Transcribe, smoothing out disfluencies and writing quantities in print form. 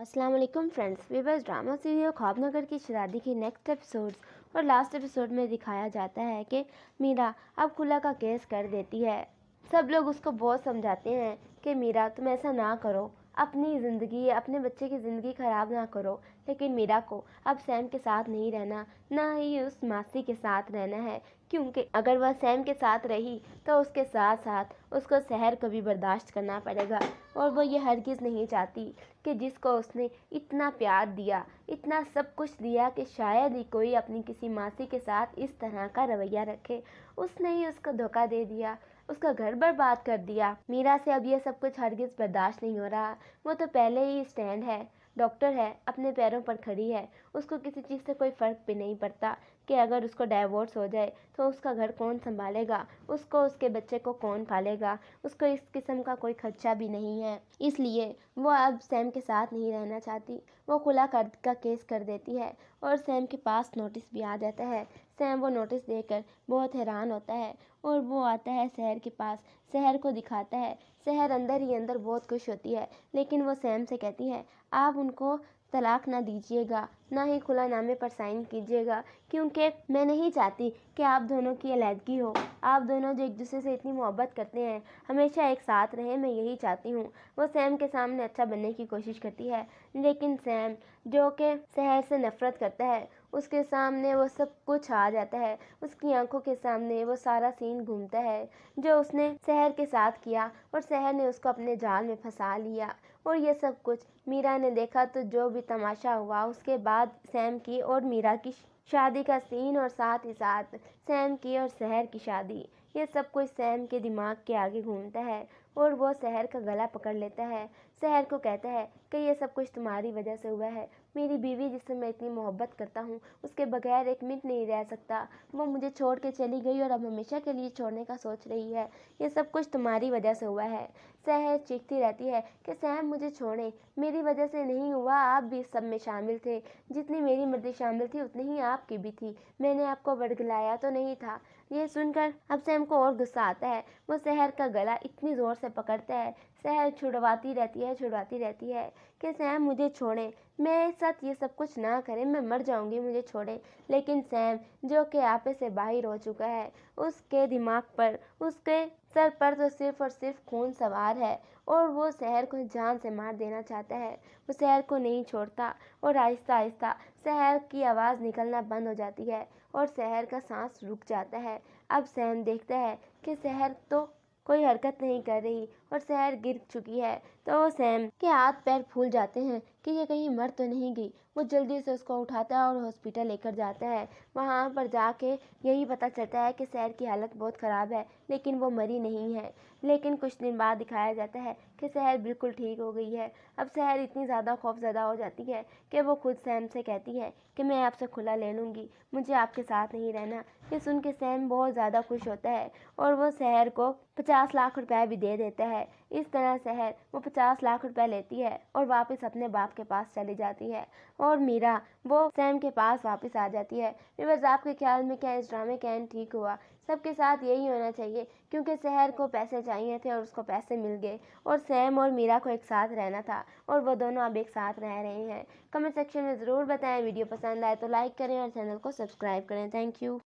अस्सलाम वालेकुम friends. Viewers, drama serial ख्वाबनगर की शरादी के नेक्स्ट एपिसोड्स और लास्ट एपिसोड में दिखाया जाता है कि मीरा अब खुला का केस कर देती है। सब लोग उसको बहुत समझाते हैं कि मीरा तुम ऐसा ना करो, अपनी ज़िंदगी अपने बच्चे की ज़िंदगी ख़राब ना करो। लेकिन मीरा को अब सैम के साथ नहीं रहना, ना ही उस मासी के साथ रहना है, क्योंकि अगर वह सैम के साथ रही तो उसके साथ साथ उसको सहर को भी बर्दाश्त करना पड़ेगा। और वो ये हरगिज़ नहीं चाहती कि जिसको उसने इतना प्यार दिया, इतना सब कुछ दिया, कि शायद ही कोई अपनी किसी मासी के साथ इस तरह का रवैया रखे। उसने ही उसको धोखा दे दिया, उसका घर बर्बाद कर दिया। मीरा से अब ये सब कुछ हरगिज़ बर्दाश्त नहीं हो रहा। वो तो पहले ही स्टैंड है, डॉक्टर है, अपने पैरों पर खड़ी है। उसको किसी चीज़ से कोई फ़र्क भी नहीं पड़ता कि अगर उसको डाइवोर्स हो जाए तो उसका घर कौन संभालेगा, उसको उसके बच्चे को कौन पालेगा। उसको इस किस्म का कोई खर्चा भी नहीं है, इसलिए वो अब सैम के साथ नहीं रहना चाहती। वो खुला का केस कर देती है और सैम के पास नोटिस भी आ जाता है। सैम वो नोटिस देकर बहुत हैरान होता है और वो आता है सहर के पास, सहर को दिखाता है। सहर अंदर ही अंदर बहुत खुश होती है, लेकिन वो सैम से कहती है आप उनको तलाक ना दीजिएगा, ना ही खुलानामे पर साइन कीजिएगा, क्योंकि मैं नहीं चाहती कि आप दोनों की अलहदगी हो। आप दोनों जो एक दूसरे से इतनी मोहब्बत करते हैं, हमेशा एक साथ रहें, मैं यही चाहती हूँ। वो सैम के सामने अच्छा बनने की कोशिश करती है, लेकिन सैम जो कि सहर से नफ़रत करता है, उसके सामने वो सब कुछ आ जाता है। उसकी आंखों के सामने वो सारा सीन घूमता है जो उसने सहर के साथ किया, और सहर ने उसको अपने जाल में फंसा लिया। और ये सब कुछ मीरा ने देखा, तो जो भी तमाशा हुआ उसके बाद सैम की और मीरा की शादी का सीन, और साथ ही साथ सैम की और सहर की शादी, ये सब कुछ सैम के दिमाग के आगे घूमता है और वो सहर का गला पकड़ लेता है। सहर को कहता है कि ये सब कुछ तुम्हारी वजह से हुआ है। मेरी बीवी जिससे मैं इतनी मोहब्बत करता हूँ, उसके बगैर एक मिनट नहीं रह सकता। वो मुझे छोड़ के चली गई और अब हमेशा के लिए छोड़ने का सोच रही है। ये सब कुछ तुम्हारी वजह से हुआ है। सहर चीखती रहती है कि सैम मुझे छोड़े, मेरी वजह से नहीं हुआ, आप भी इस सब में शामिल थे। जितनी मेरी मर्जी शामिल थी उतनी ही आपकी भी थी, मैंने आपको वर्गलाया तो नहीं था। ये सुनकर अब सैम को और गुस्सा आता है। वो सहर का गला इतनी ज़ोर से पकड़ता है, सहर छुड़वाती रहती है कि सैम मुझे छोड़े, मेरे साथ ये सब कुछ ना करें, मैं मर जाऊंगी, मुझे छोड़े। लेकिन सैम जो कि आपे से बाहर हो चुका है, उसके दिमाग पर, उसके सर पर तो सिर्फ और सिर्फ खून सवार है और वो सहर को जान से मार देना चाहता है। वो सहर को नहीं छोड़ता और आहिस्ता आहिस्ता सहर की आवाज़ निकलना बंद हो जाती है और सहर का सांस रुक जाता है। अब सैम देखता है कि सहर तो कोई हरकत नहीं कर रही और सहर गिर चुकी है, तो सैम के हाथ पैर फूल जाते हैं कि ये कहीं मर तो नहीं गई। वो जल्दी से उसको उठाता है और हॉस्पिटल लेकर जाता है। वहाँ पर जाके यही पता चलता है कि सहर की हालत बहुत ख़राब है, लेकिन वो मरी नहीं है। लेकिन कुछ दिन बाद दिखाया जाता है कि सहर बिल्कुल ठीक हो गई है। अब सहर इतनी ज़्यादा खौफज़दा हो जाती है कि वो खुद सैम से कहती है कि मैं आपसे खुला ले लूँगी, मुझे आपके साथ नहीं रहना। ये सुन के सैम बहुत ज़्यादा खुश होता है और वो सहर को 50 लाख रुपए भी दे देता है। इस तरह सहर वो 50 लाख रुपए लेती है और वापस अपने बाप के पास चली जाती है और मीरा वो सैम के पास वापस आ जाती है। व्यूअर्स, आपके ख्याल में क्या इस ड्रामे का एंड ठीक हुआ? सबके साथ यही होना चाहिए, क्योंकि सहर को पैसे चाहिए थे और उसको पैसे मिल गए और सैम और मीरा को एक साथ रहना था और वो दोनों अब एक साथ रह रहे हैं। कमेंट सेक्शन में ज़रूर बताएं। वीडियो पसंद आए तो लाइक करें और चैनल को सब्सक्राइब करें। Thank you.